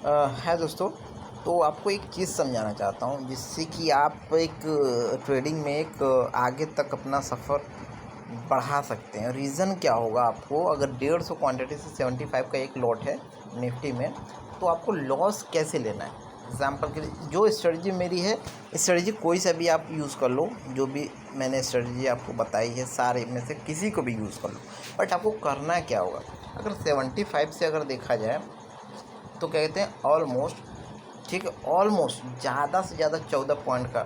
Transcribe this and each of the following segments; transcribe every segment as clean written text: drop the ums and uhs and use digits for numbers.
है दोस्तों। तो आपको एक चीज़ समझाना चाहता हूँ जिससे कि आप एक ट्रेडिंग में एक आगे तक अपना सफ़र बढ़ा सकते हैं। रीज़न क्या होगा आपको, अगर 150 क्वांटिटी से 75 का एक लॉट है निफ्टी में, तो आपको लॉस कैसे लेना है। एग्जांपल के लिए जो स्ट्रेटजी मेरी है, स्ट्रेटजी कोई सा भी आप यूज़ कर लो, जो भी मैंने स्ट्रेटजी आपको बताई है सारे में से किसी को भी यूज़ कर लो। बट आपको करना क्या होगा, अगर 75 से अगर देखा जाए तो क्या कहते हैं ऑलमोस्ट, ठीक है, ऑलमोस्ट ज़्यादा से ज़्यादा 14 पॉइंट का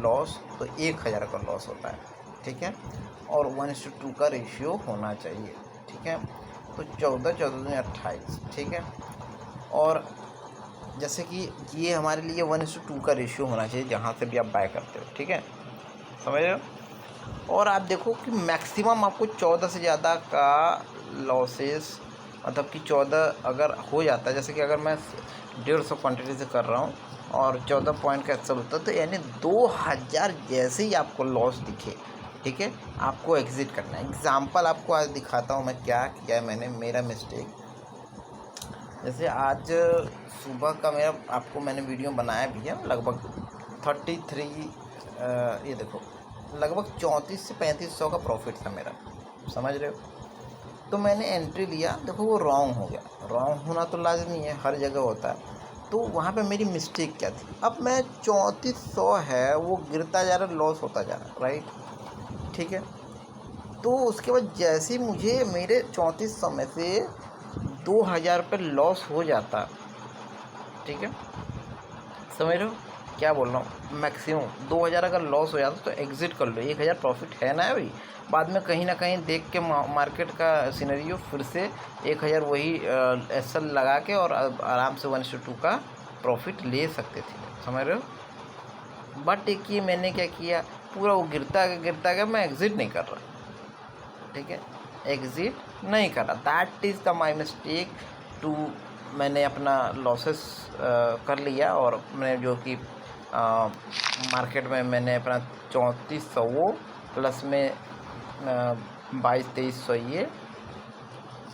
लॉस, तो 1000 का लॉस होता है, ठीक है। और 1:2 का रेशियो होना चाहिए, ठीक है। तो 14 ठीक है। और जैसे कि ये हमारे लिए 1:2 का रेशियो होना चाहिए जहाँ से भी आप बाय करते हो, ठीक है, समझ रहे हो। और आप देखो कि मैक्सिमम आपको 14 से ज़्यादा का लॉसेस, मतलब कि 14 अगर हो जाता है, जैसे कि अगर मैं 150 क्वांटिटी से कर रहा हूँ और 14 पॉइंट का एक्सेल होता है, तो यानी 2000 जैसे ही आपको लॉस दिखे, ठीक है, आपको एग्ज़िट करना है। एग्ज़ाम्पल आपको आज दिखाता हूँ मैं क्या किया है मैंने, मेरा मिस्टेक। जैसे आज सुबह का मैंने वीडियो बनाया भी है, लगभग 33 ये देखो लगभग 34 से 3500 का प्रॉफिट था मेरा, समझ रहे हो। तो मैंने एंट्री लिया, देखो वो रॉन्ग हो गया। रॉन्ग होना तो लाजमी है, हर जगह होता है। तो वहाँ पे मेरी मिस्टेक क्या थी, अब मैं 3400 है वो गिरता जा रहा, लॉस होता जा रहा, राइट, ठीक है। तो उसके बाद जैसे ही मुझे मेरे 3400 में से 2000 पे लॉस हो जाता, ठीक है, समझ रहे हो क्या बोल रहा हूँ। मैक्सिमम 2000 अगर लॉस हो जाता तो एग्ज़िट कर लो, 1000 प्रॉफिट है ना अभी। बाद में कहीं ना कहीं देख के मार्केट का सिनेरियो, फिर से 1000 वही एसएल लगा के और आराम से 1:2 का प्रॉफिट ले सकते थे, समझ रहे हो। बट एक ये मैंने क्या किया, पूरा वो गिरता गया, मैं एग्ज़िट नहीं कर रहा, ठीक है, एग्ज़िट नहीं कर रहा। That is the my mistake too, मैंने अपना लॉसेस कर लिया। और मैंने जो कि मार्केट में मैंने अपना 3400 वो प्लस में 2200-2300 ये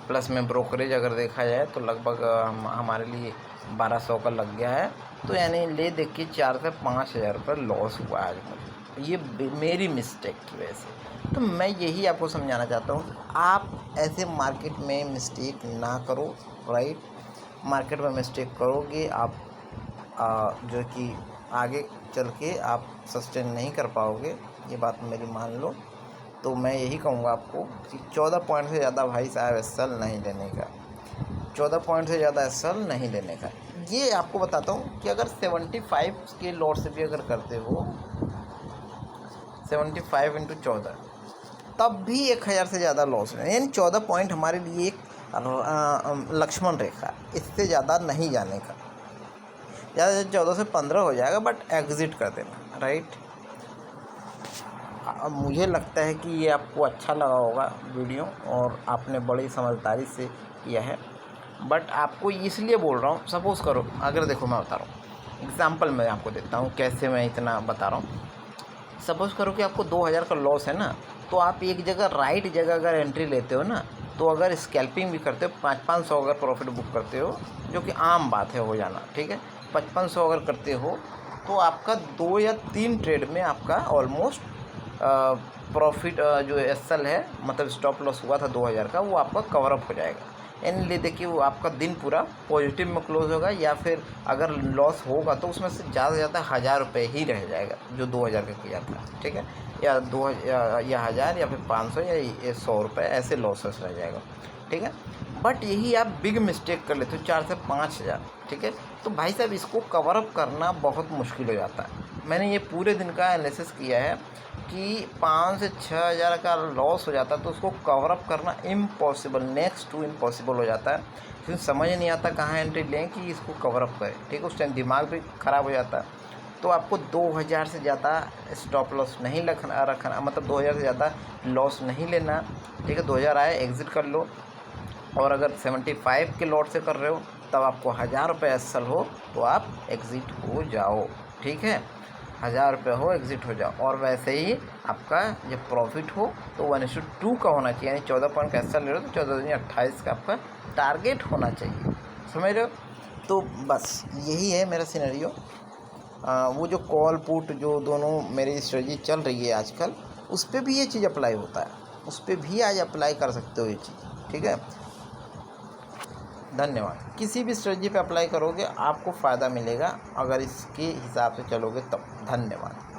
प्लस में ब्रोकरेज अगर देखा जाए तो लगभग हमारे लिए 1200 का लग गया है। तो यानी ले देख के 4 से 5000 रुपये लॉस हुआ आज मुझे, ये मेरी मिस्टेक की वजह से। तो मैं यही आपको समझाना चाहता हूँ, आप ऐसे मार्केट में मिस्टेक ना करो, राइट। मार्केट में मिस्टेक करोगे आप जो कि आगे चल के आप सस्टेन नहीं कर पाओगे, ये बात मेरी मान लो। तो मैं यही कहूँगा आपको कि 14 पॉइंट से ज़्यादा भाई साहब एसएल नहीं लेने का, 14 पॉइंट से ज़्यादा एसएल नहीं लेने का। ये आपको बताता हूँ कि अगर 75 के लॉट से भी अगर करते हो, 75 × 14, तब भी 1000 से ज़्यादा लॉस है। यानी 14 पॉइंट हमारे लिए एक लक्ष्मण रेखा, इससे ज़्यादा नहीं जाने का। ज़्यादा से 14 से 15 हो जाएगा, बट एग्ज़िट कर देना, राइट। अब मुझे लगता है कि ये आपको अच्छा लगा होगा वीडियो और आपने बड़ी समझदारी से किया है। बट आपको इसलिए बोल रहा हूँ, सपोज़ करो, अगर देखो मैं बता रहा हूँ एग्ज़ाम्पल, मैं आपको देता हूँ कैसे मैं इतना बता रहा हूँ। सपोज़ करो कि आपको 2000 का लॉस है ना, तो आप एक जगह राइट जगह अगर एंट्री लेते हो ना, तो अगर स्कैल्पिंग भी करते हो 500 अगर प्रॉफिट बुक करते हो, जो कि आम बात है हो जाना, ठीक है, 5500 अगर करते हो तो आपका 2 या 3 ट्रेड में आपका ऑलमोस्ट प्रॉफिट जो एसएल है, मतलब स्टॉप लॉस हुआ था 2000 का, वो आपका कवर अप हो जाएगा। यानी ले देखिए वो आपका दिन पूरा पॉजिटिव में क्लोज होगा, या फिर अगर लॉस होगा तो उसमें से ज़्यादा से ज़्यादा 1000 रुपये ही रह जाएगा जो 2000 का किया था, ठीक है, या 1000 या फिर 500 या 100 रुपये ऐसे लॉसेस रह जाएगा, ठीक है। बट यही आप बिग मिस्टेक कर लेते हो 4 से 5000, ठीक है, तो भाई साहब इसको कवर अप करना बहुत मुश्किल हो जाता है। मैंने ये पूरे दिन का एनालिसिस किया है कि 5 से 6000 का लॉस हो जाता है, तो उसको कवर अप करना इम्पॉसिबल, नेक्स्ट टू इम्पॉसिबल हो जाता है, क्योंकि समझ नहीं आता कहाँ एंट्री लें कि इसको कवर अप करें, ठीक है। उस टाइम दिमाग भी ख़राब हो जाता है। तो आपको 2000 से ज़्यादा स्टॉप लॉस नहीं रखना, मतलब 2000 से ज़्यादा लॉस नहीं लेना, ठीक है। 2000 आए एग्ज़िट कर लो। और अगर 75 के लॉट से कर रहे हो तब आपको 1000 रुपये एसएल हो तो आप एग्ज़िट हो जाओ, ठीक है, 1000 रुपये हो एग्ज़िट हो जाओ। और वैसे ही आपका जब प्रॉफिट हो तो 1:2 का होना चाहिए, यानी 14 पॉइंट का एसएल ले रहे हो तो 14 दूनी 28 का आपका टारगेट होना चाहिए, समझ रहे हो। तो बस यही है मेरा सिनेरियो। वो जो कॉल पुट जो दोनों मेरी स्ट्रेटजी चल रही है आजकल, उस पर भी ये चीज़ अप्लाई होता है, उस पर भी आज अप्लाई कर सकते हो ये चीज़। ठीक है, धन्यवाद। किसी भी स्ट्रेटजी पे अप्लाई करोगे आपको फ़ायदा मिलेगा अगर इसके हिसाब से चलोगे तब। धन्यवाद।